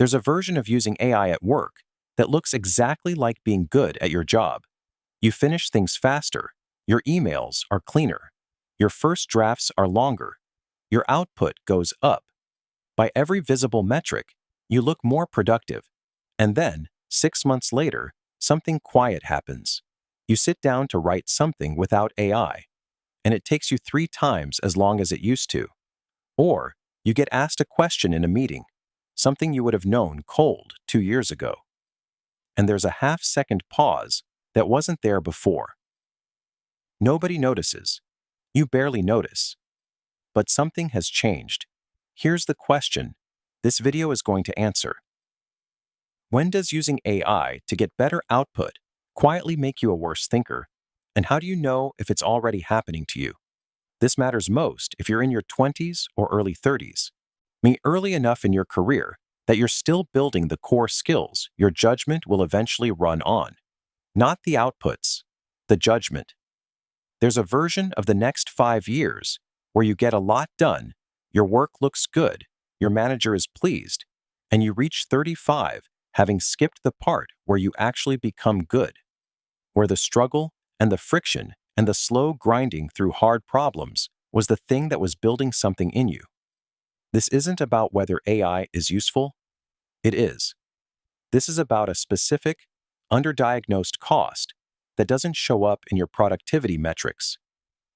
There's a version of using AI at work that looks exactly like being good at your job. You finish things faster, your emails are cleaner, your first drafts are longer, your output goes up. By every visible metric, you look more productive. And then, 6 months later, something quiet happens. You sit down to write something without AI, and it takes you 3 times as long as it used to. Or, you get asked a question in a meeting, something you would have known cold 2 years ago. And there's a half-second pause that wasn't there before. Nobody notices. You barely notice. But something has changed. Here's the question this video is going to answer. When does using AI to get better output quietly make you a worse thinker? And how do you know if it's already happening to you? This matters most if you're in your 20s or early 30s. Early enough in your career that you're still building the core skills your judgment will eventually run on. Not the outputs, the judgment. There's a version of the next 5 years where you get a lot done, your work looks good, your manager is pleased, and you reach 35 having skipped the part where you actually become good, where the struggle and the friction and the slow grinding through hard problems was the thing that was building something in you. This isn't about whether AI is useful. It is. This is about a specific, underdiagnosed cost that doesn't show up in your productivity metrics.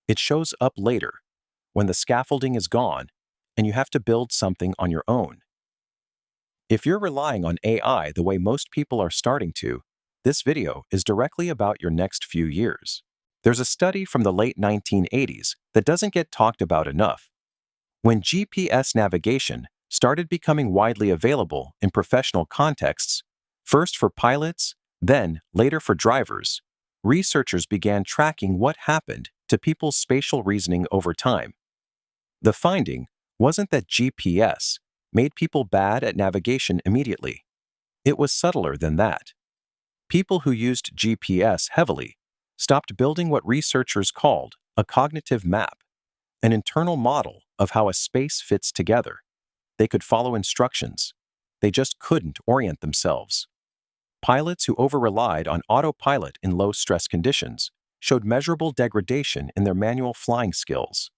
It shows up later, when the scaffolding is gone and you have to build something on your own. If you're relying on AI the way most people are starting to, this video is directly about your next few years. There's a study from the late 1980s that doesn't get talked about enough. When GPS navigation started becoming widely available in professional contexts, first for pilots, then later for drivers, researchers began tracking what happened to people's spatial reasoning over time. The finding wasn't that GPS made people bad at navigation immediately. It was subtler than that. People who used GPS heavily stopped building what researchers called a cognitive map, an internal model of how a space fits together. They could follow instructions. They just couldn't orient themselves. Pilots who over-relied on autopilot in low-stress conditions showed measurable degradation in their manual flying skills.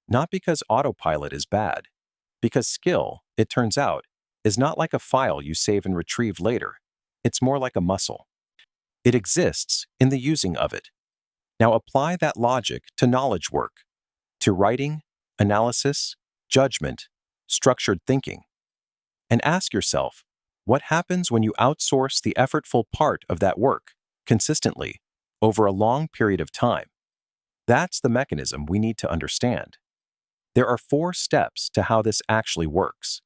Not because autopilot is bad, because skill, it turns out, is not like a file you save and retrieve later. It's more like a muscle. It exists in the using of it. Now apply that logic to knowledge work, to writing, analysis, judgment, structured thinking. And ask yourself, what happens when you outsource the effortful part of that work, consistently, over a long period of time? That's the mechanism we need to understand. There are 4 steps to how this actually works.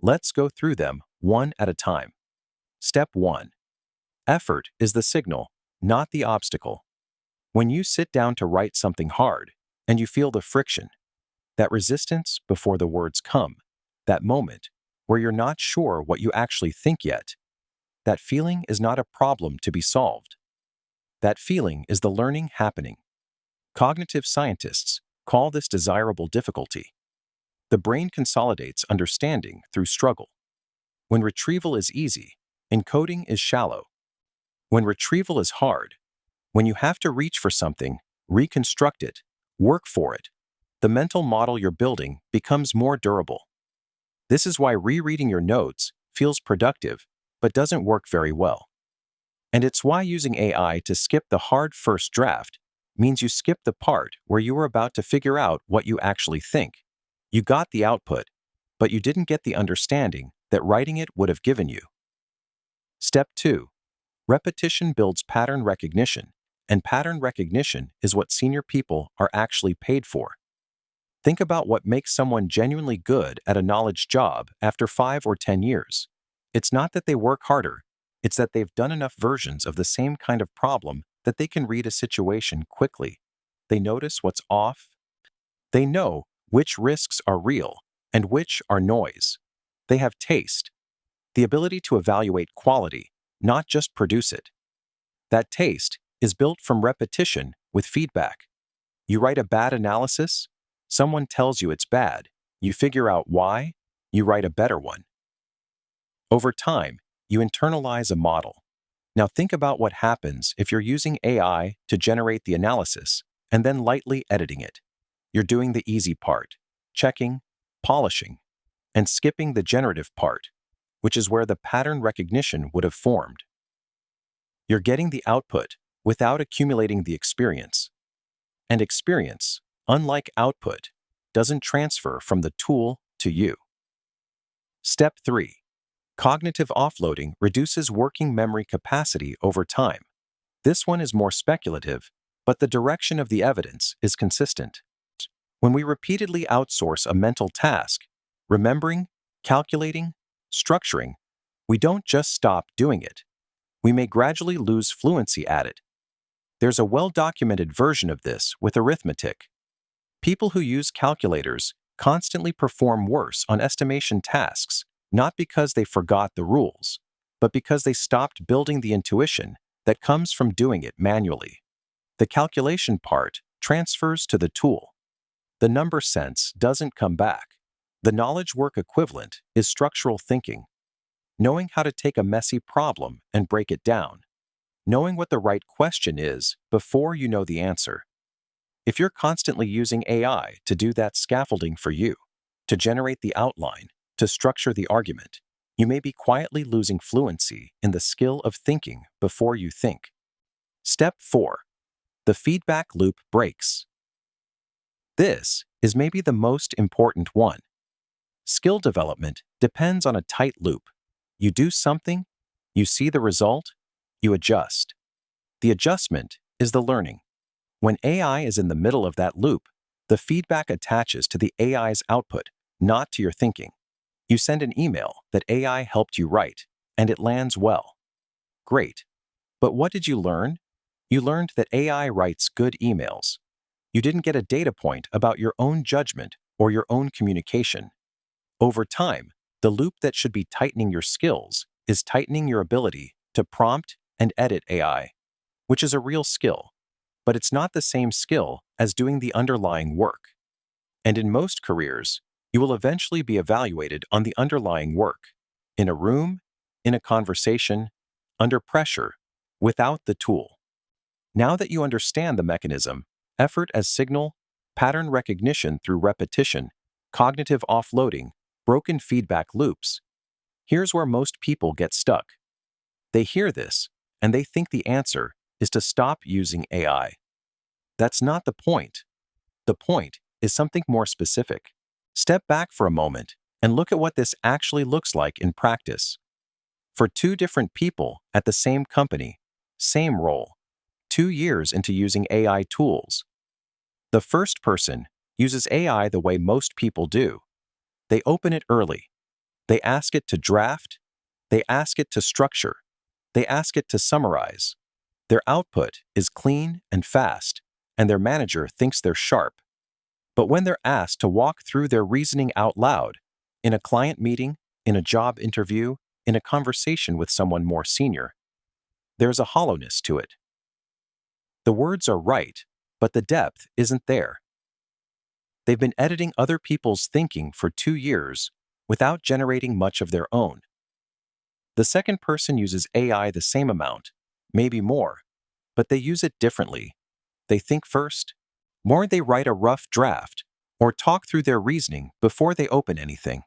Let's go through them one at a time. Step 1. Effort is the signal, not the obstacle. When you sit down to write something hard and you feel the friction, that resistance before the words come, that moment where you're not sure what you actually think yet, that feeling is not a problem to be solved. That feeling is the learning happening. Cognitive scientists call this desirable difficulty. The brain consolidates understanding through struggle. When retrieval is easy, encoding is shallow. When retrieval is hard, when you have to reach for something, reconstruct it, work for it, the mental model you're building becomes more durable. This is why rereading your notes feels productive but doesn't work very well. And it's why using AI to skip the hard first draft means you skip the part where you were about to figure out what you actually think. You got the output, but you didn't get the understanding that writing it would have given you. Step 2. Repetition builds pattern recognition, and pattern recognition is what senior people are actually paid for. Think about what makes someone genuinely good at a knowledge job after 5 or 10 years. It's not that they work harder, it's that they've done enough versions of the same kind of problem that they can read a situation quickly. They notice what's off. They know which risks are real and which are noise. They have taste, the ability to evaluate quality, not just produce it. That taste is built from repetition with feedback. You write a bad analysis, someone tells you it's bad, you figure out why, you write a better one. Over time, you internalize a model. Now think about what happens if you're using AI to generate the analysis and then lightly editing it. You're doing the easy part, checking, polishing, and skipping the generative part, which is where the pattern recognition would have formed. You're getting the output without accumulating the experience. And experience, unlike output, doesn't transfer from the tool to you. Step 3. Cognitive offloading reduces working memory capacity over time. This one is more speculative, but the direction of the evidence is consistent. When we repeatedly outsource a mental task, remembering, calculating, structuring, we don't just stop doing it. We may gradually lose fluency at it. There's a well-documented version of this with arithmetic. People who use calculators constantly perform worse on estimation tasks, not because they forgot the rules, but because they stopped building the intuition that comes from doing it manually. The calculation part transfers to the tool. The number sense doesn't come back. The knowledge work equivalent is structural thinking. Knowing how to take a messy problem and break it down. Knowing what the right question is before you know the answer. If you're constantly using AI to do that scaffolding for you, to generate the outline, to structure the argument, you may be quietly losing fluency in the skill of thinking before you think. Step 4. The feedback loop breaks. This is maybe the most important one. Skill development depends on a tight loop. You do something, you see the result, you adjust. The adjustment is the learning. When AI is in the middle of that loop, the feedback attaches to the AI's output, not to your thinking. You send an email that AI helped you write, and it lands well. Great. But what did you learn? You learned that AI writes good emails. You didn't get a data point about your own judgment or your own communication. Over time, the loop that should be tightening your skills is tightening your ability to prompt and edit AI, which is a real skill, but it's not the same skill as doing the underlying work. And in most careers, you will eventually be evaluated on the underlying work, in a room, in a conversation, under pressure, without the tool. Now that you understand the mechanism, effort as signal, pattern recognition through repetition, cognitive offloading, broken feedback loops, here's where most people get stuck. They hear this, and they think the answer is to stop using AI. That's not the point. The point is something more specific. Step back for a moment and look at what this actually looks like in practice. For two different people at the same company, same role, 2 years into using AI tools. The first person uses AI the way most people do. They open it early. They ask it to draft. They ask it to structure. They ask it to summarize. Their output is clean and fast, and their manager thinks they're sharp. But when they're asked to walk through their reasoning out loud, in a client meeting, in a job interview, in a conversation with someone more senior, there's a hollowness to it. The words are right, but the depth isn't there. They've been editing other people's thinking for 2 years without generating much of their own. The second person uses AI the same amount, maybe more, but they use it differently. They think first, or they write a rough draft, or talk through their reasoning before they open anything.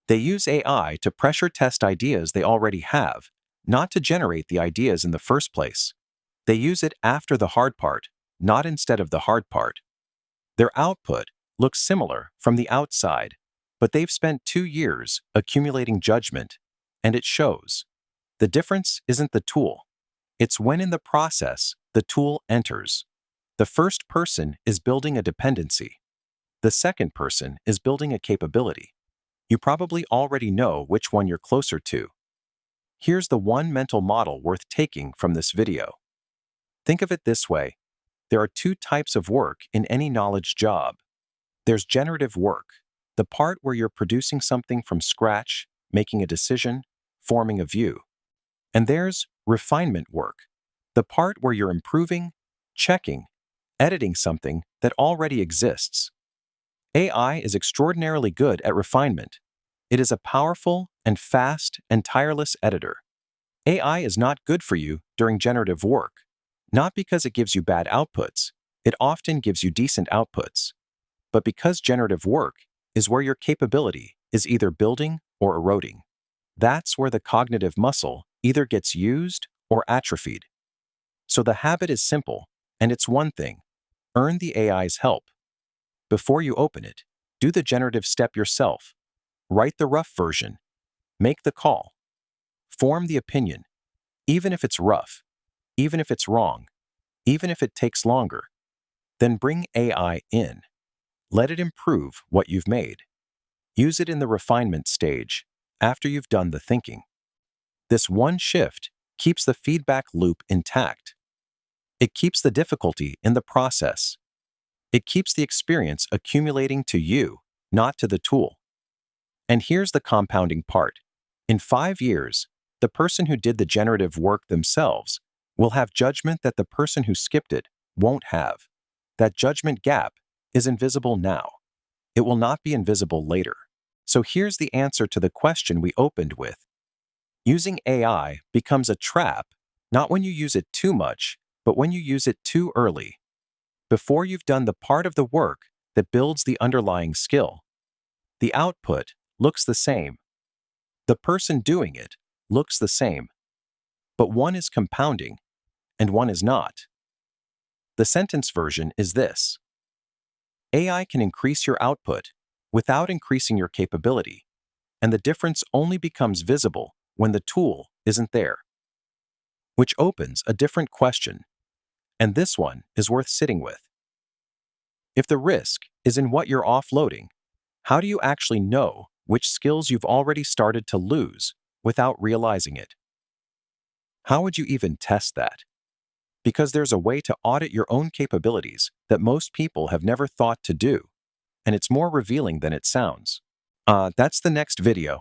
They use AI to pressure test ideas they already have, not to generate the ideas in the first place. They use it after the hard part, not instead of the hard part. Their output looks similar from the outside, but they've spent 2 years accumulating judgment, and it shows. The difference isn't the tool. It's when in the process the tool enters. The first person is building a dependency. The second person is building a capability. You probably already know which one you're closer to. Here's the one mental model worth taking from this video. Think of it this way. There are 2 types of work in any knowledge job. There's generative work, the part where you're producing something from scratch, making a decision, forming a view. And there's refinement work, the part where you're improving, checking, editing something that already exists. AI is extraordinarily good at refinement. It is a powerful and fast and tireless editor. AI is not good for you during generative work, not because it gives you bad outputs. It often gives you decent outputs, but because generative work is where your capability is either building or eroding. That's where the cognitive muscle either gets used or atrophied. So the habit is simple, and it's one thing: earn the AI's help. Before you open it, do the generative step yourself. Write the rough version. Make the call. Form the opinion, even if it's rough, even if it's wrong, even if it takes longer. Then bring AI in. Let it improve what you've made. Use it in the refinement stage, after you've done the thinking. This one shift keeps the feedback loop intact. It keeps the difficulty in the process. It keeps the experience accumulating to you, not to the tool. And here's the compounding part. In 5 years, the person who did the generative work themselves will have judgment that the person who skipped it won't have. That judgment gap is invisible now. It will not be invisible later. So here's the answer to the question we opened with. Using AI becomes a trap, not when you use it too much, but when you use it too early, before you've done the part of the work that builds the underlying skill. The output looks the same. The person doing it looks the same. But one is compounding, and one is not. The sentence version is this: AI can increase your output without increasing your capability, and the difference only becomes visible when the tool isn't there. Which opens a different question, and this one is worth sitting with. If the risk is in what you're offloading, how do you actually know which skills you've already started to lose without realizing it? How would you even test that? Because there's a way to audit your own capabilities that most people have never thought to do, and it's more revealing than it sounds. That's the next video.